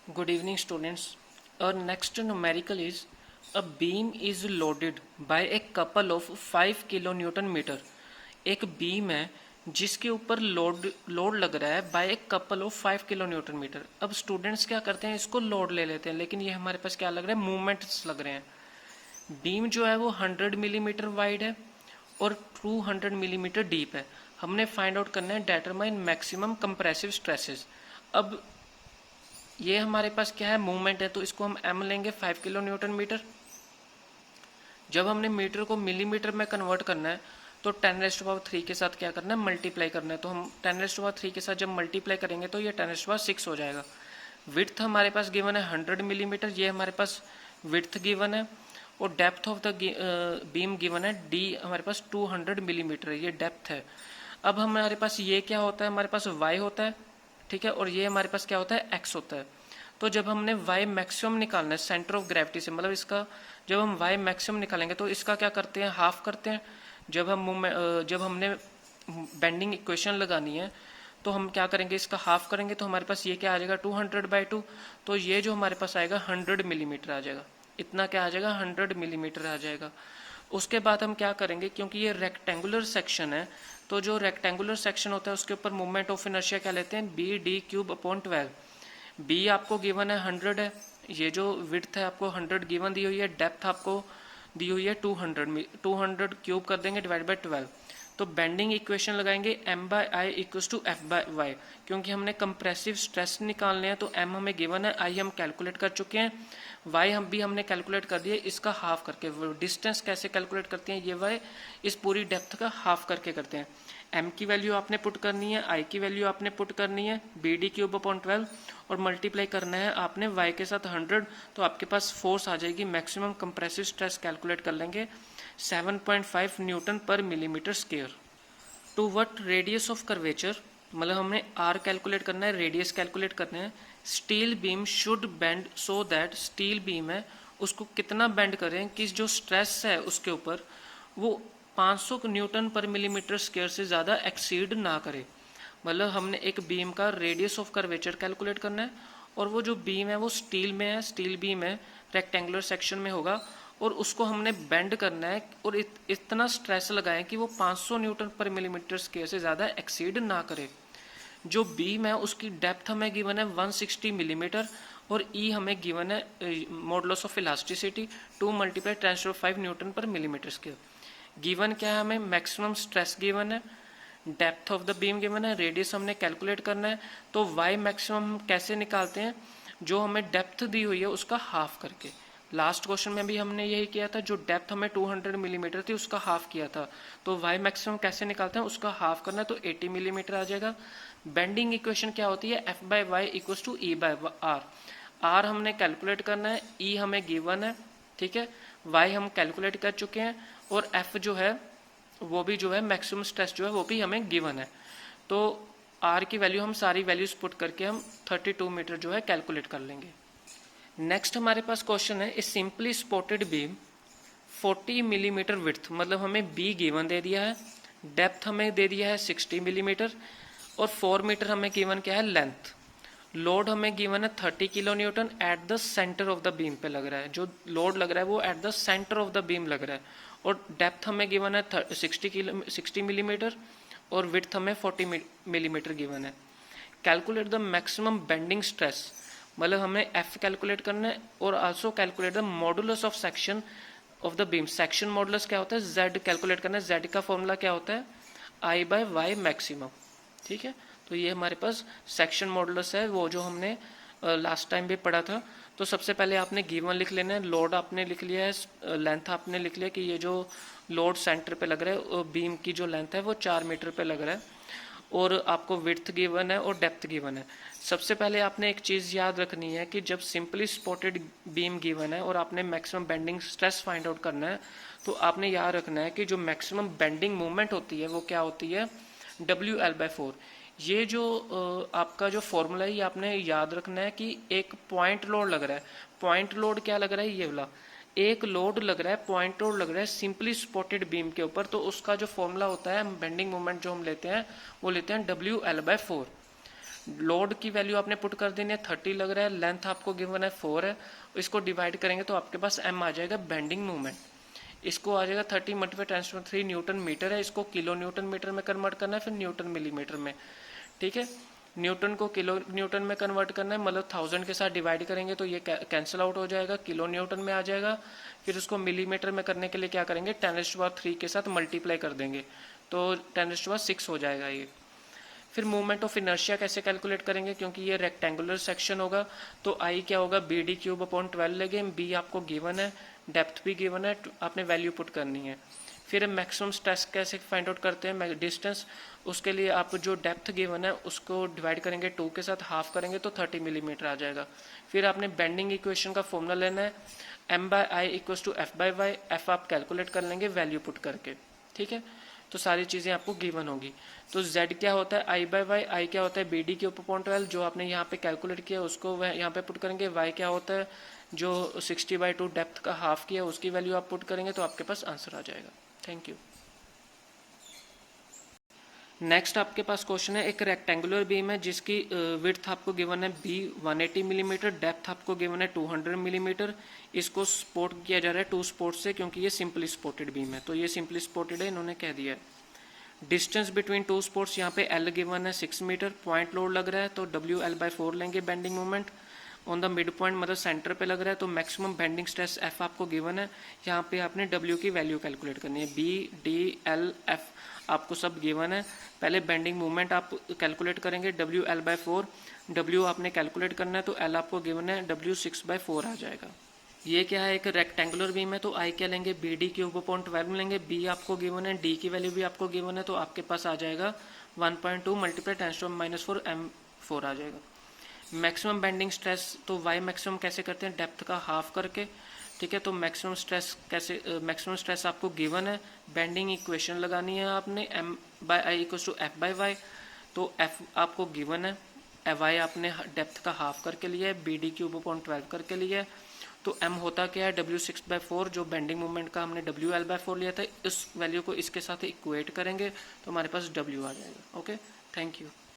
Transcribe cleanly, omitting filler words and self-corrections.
Good evening, students. Our next numerical is a beam is loaded by a couple of 5 kilonewton meter. एक beam है जिसके ऊपर load लग रहा है बाय एक कपल ऑफ 5 किलोन्यूटन मीटर. अब स्टूडेंट्स क्या करते हैं, इसको लोड ले लेते हैं, लेकिन ये हमारे पास क्या लग रहा है, मूवमेंट्स लग रहे हैं. बीम जो है वो 100 मिलीमीटर वाइड है और 200 मिलीमीटर डीप है. हमने फाइंड आउट करना है डिटरमाइन मैक्सिमम कंप्रेसिव स्ट्रेसेस. अब ये हमारे पास क्या है, मूवमेंट है, तो इसको हम एम लेंगे 5 किलो न्यूटन मीटर. जब हमने मीटर को मिलीमीटर में कन्वर्ट करना है तो 10⁻³ के साथ क्या करना है, मल्टीप्लाई करना है. तो हम 10⁻³ के साथ जब मल्टीप्लाई करेंगे तो ये 10⁻6 हो जाएगा. विड्थ हमारे पास गिवन है 100 मिलीमीटर, ये हमारे पास विड्थ गिवन है. और depth of the beam given है डी हमारे पास 200 मिलीमीटर है, ये डेप्थ है. अब हमारे पास ये क्या होता है, हमारे पास वाई होता है, ठीक है, और ये हमारे पास क्या होता है, एक्स होता है. तो जब हमने वाई मैक्सिमम निकालना है सेंटर ऑफ ग्रेविटी से, मतलब इसका जब हम वाई मैक्सिमम निकालेंगे तो इसका क्या करते हैं, हाफ करते हैं. जब हमने बेंडिंग इक्वेशन लगानी है तो हम क्या करेंगे, इसका हाफ करेंगे, तो हमारे पास ये क्या आ जाएगा 200/2. तो ये जो हमारे पास आएगा 100 मिलीमीटर आ जाएगा. इतना क्या आ जाएगा, 100 मिलीमीटर आ जाएगा. उसके बाद हम क्या करेंगे, क्योंकि ये रेक्टेंगुलर सेक्शन है, तो जो रेक्टेंगुलर सेक्शन होता है उसके ऊपर मोमेंट ऑफ इनर्शिया क्या लेते हैं, BD³/12. बी आपको गिवन है 100 है, ये जो विड्थ है आपको 100 गिवन दी हुई है, डेप्थ आपको दी हुई है 200 क्यूब कर देंगे डिवाइड/12. तो बेंडिंग इक्वेशन लगाएंगे M/I=F/y, क्योंकि हमने कंप्रेसिव स्ट्रेस निकालने हैं. तो M हमें गिवन है, I हम कैलकुलेट कर चुके हैं, Y हमने कैलकुलेट कर दिया, इसका हाफ करके. डिस्टेंस कैसे कैलकुलेट करते हैं, ये Y इस पूरी डेप्थ का हाफ करके करते हैं. M की वैल्यू आपने पुट करनी है, I की वैल्यू आपने पुट करनी है, BD³/12, और मल्टीप्लाई करना है आपने Y के साथ 100. तो आपके पास फोर्स आ जाएगी, मैक्सिमम कंप्रेसिव स्ट्रेस कैलकुलेट कर लेंगे 7.5 newton per millimetre square. To what radius of curvature, मतलब हमने R कैलकुलेट करना है, रेडियस कैलकुलेट करना है. Steel beam should bend so that, steel beam है उसको कितना बेंड करें कि जो स्ट्रेस है उसके ऊपर वो 500 न्यूटन पर मिलीमीटर स्क्वायर से ज़्यादा एक्सीड ना करे. मतलब हमने एक बीम का रेडियस ऑफ कर्वेचर कैलकुलेट करना है, और वो जो बीम है वो स्टील में है, स्टील बीम है, रेक्टेंगुलर सेक्शन में होगा, और उसको हमने बेंड करना है और इतना स्ट्रेस लगाएं कि वो 500 न्यूटन पर मिलीमीटर स्क्वायर से ज़्यादा एक्सीड ना करे. जो बीम है उसकी डेप्थ हमें गिवन है 160 मिलीमीटर, और ई हमें गिवन है modulus of elasticity 2 × 10⁵ Newton per millimetre square. Given क्या है, हमें मैक्सिमम स्ट्रेस गिवन है, depth of the beam given है, रेडियस हमने कैलकुलेट करना है. तो वाई मैक्सिमम हम कैसे निकालते हैं, जो हमें डेप्थ दी हुई है उसका हाफ करके. लास्ट क्वेश्चन में भी हमने यही किया था, जो डेप्थ हमें 200 मिलीमीटर थी उसका हाफ किया था. तो वाई मैक्सिमम कैसे निकालते हैं, उसका हाफ करना है, तो 80 मिलीमीटर आ जाएगा. बेंडिंग इक्वेशन क्या होती है, F/Y=E/R. R हमने कैलकुलेट करना है, E हमें गिवन है, ठीक है, Y हम कैलकुलेट कर चुके हैं, और F जो है वो भी जो है मैक्सिमम स्ट्रेस जो है वो भी हमें गिवन है. तो R की वैल्यू हम सारी वैल्यूज पुट करके हम 32 मीटर जो है कैलकुलेट कर लेंगे. नेक्स्ट हमारे पास क्वेश्चन है, ए simply spotted beam 40 millimetre width, मतलब हमें बी गिवन दे दिया है, डेप्थ हमें दे दिया है 60 मिलीमीटर, और 4 मीटर हमें गिवन क्या है, लेंथ. लोड हमें गिवन है 30 kilo Newton at the centre of the beam पे लग रहा है, जो लोड लग रहा है वो at the centre of the beam लग रहा है. और डेप्थ हमें गिवन है 60 मिलीमीटर, और विड्थ हमें 40 मिलीमीटर गिवन है. Calculate the maximum bending stress, मतलब हमें F कैलकुलेट करना है, और also calculate the modulus of section of the beam. Section modulus क्या होता है, Z कैलकुलेट करना है. Z का फॉर्मूला क्या होता है, I/Y मैक्सिमम, ठीक है. तो ये हमारे पास सेक्शन मॉडुलस है, वो जो हमने लास्ट टाइम भी पढ़ा था. तो सबसे पहले आपने गिवन लिख लेना है, लोड आपने लिख लिया है, लेंथ आपने लिख लिया कि ये जो लोड सेंटर पे लग रहा है, बीम की जो लेंथ है वो 4 मीटर पे लग रहा है, और आपको विड्थ गिवन है और डेप्थ गिवन है. सबसे पहले आपने एक चीज़ याद रखनी है कि जब सिंपली स्पॉटेड बीम गिवन है और आपने maximum bending stress find out करना है, तो आपने याद रखना है कि जो मैक्सिमम बेंडिंग मूवमेंट होती है वो क्या होती है, WL/4. ये जो आपका जो फॉर्मूला है ये आपने याद रखना है कि एक पॉइंट लोड लग रहा है. पॉइंट लोड क्या लग रहा है, ये वाला एक लोड लग रहा है, पॉइंट लोड लग रहा है सिंपली स्पॉटेड बीम के ऊपर. तो उसका जो फॉर्मूला होता है, बेंडिंग मोमेंट जो हम लेते हैं वो लेते हैं WL/4. लोड की वैल्यू आपने पुट कर देनी है, 30 लग रहा है, लेंथ आपको गिवन है 4 है, इसको डिवाइड करेंगे तो आपके पास m आ जाएगा बेंडिंग मूवमेंट। इसको आ जाएगा 30 मल्टीप्लाई 10⁻³ न्यूटन मीटर है, इसको किलो न्यूटन मीटर में कन्वर्ट करना है, फिर न्यूटन मिलीमीटर में। ठीक है, न्यूटन को किलो न्यूटन में कन्वर्ट करना है, मतलब 1000 के साथ डिवाइड करेंगे तो ये कैंसिल आउट हो जाएगा, किलो न्यूटन में आ जाएगा। फिर उसको मिलीमीटर में करने के लिए क्या करेंगे, 10⁻³ के साथ मल्टीप्लाई कर देंगे तो 10⁻6 हो जाएगा ये। फिर मूवमेंट ऑफ इनर्शिया कैसे कैलकुलेट करेंगे, क्योंकि ये रेक्टेंगुलर सेक्शन होगा तो आई क्या होगा, BD³/12 लेंगे। बी आपको गिवन है, डेप्थ भी गिवन है, आपने वैल्यू पुट करनी है। फिर मैक्सिमम स्ट्रेस कैसे फाइंड आउट करते हैं, डिस्टेंस, उसके लिए आप जो डेप्थ गिवन है उसको डिवाइड करेंगे 2 के साथ, हाफ करेंगे तो 30 मिलीमीटर आ जाएगा। फिर आपने बेंडिंग इक्वेशन का फॉर्मूला लेना है, m/i = f/y, f आप कैलकुलेट कर लेंगे वैल्यू पुट करके। ठीक है, तो सारी चीज़ें आपको गिवन होगी। तो z क्या होता है I/y, I क्या होता है BD³/12 जो आपने यहाँ पे कैलकुलेट किया उसको यहाँ पे पुट करेंगे। y क्या होता है जो 60/2 डेप्थ का हाफ किया उसकी वैल्यू आप पुट करेंगे तो आपके पास आंसर आ जाएगा। Thank you. नेक्स्ट आपके पास क्वेश्चन है, एक रेक्टेंगुलर बीम है जिसकी विड्थ आपको गिवन है b 180 मिलीमीटर, डेप्थ आपको गिवन है 200 मिलीमीटर। इसको सपोर्ट किया जा रहा है 2 सपोर्ट से, क्योंकि ये सिंपली सपोर्टेड बीम है, तो ये सिंपली सपोर्टेड है, इन्होंने कह दिया है। डिस्टेंस बिटवीन 2 सपोर्ट्स, यहाँ पे L गिवन है 6 मीटर, पॉइंट लोड लग रहा है तो WL/4 लेंगे bending moment. On the mid point मतलब सेंटर पे लग रहा है तो मैक्सिमम बेंडिंग स्ट्रेस F आपको गिवन है। यहाँ पे आपने W की वैल्यू कैलकुलेट करनी है, B/D/L/F आपको सब गिवन है। पहले बेंडिंग मूवमेंट आप कैलकुलेट करेंगे, WL/4, W आपने कैलकुलेट करना है तो L आपको गिवन है, W6/4 आ जाएगा। ये क्या है, एक रेक्टेंगुलर बीम है तो आई क्या लेंगे, BD³/12 लेंगे। बी आपको गिवन है, डी की वैल्यू भी आपको गिवन है तो आपके पास आ जाएगा 1.2 × 10⁻⁴ m4 आ जाएगा। मैक्सिमम बेंडिंग स्ट्रेस, तो वाई मैक्सिमम कैसे करते हैं, डेप्थ का हाफ करके। ठीक है, तो मैक्सिमम स्ट्रेस कैसे, मैक्सिमम स्ट्रेस आपको गिवन है, बेंडिंग इक्वेशन लगानी है आपने, m/i = f/y, तो f आपको गिवन है, y आपने डेप्थ का हाफ करके लिया है, BD³/12 करके लिया है, तो m होता क्या है, W6/4 जो बेंडिंग मूवमेंट का हमने WL/4 लिया था, इस वैल्यू को इसके साथ इक्वेट करेंगे तो हमारे पास W आ जाएगा। Okay, thank you.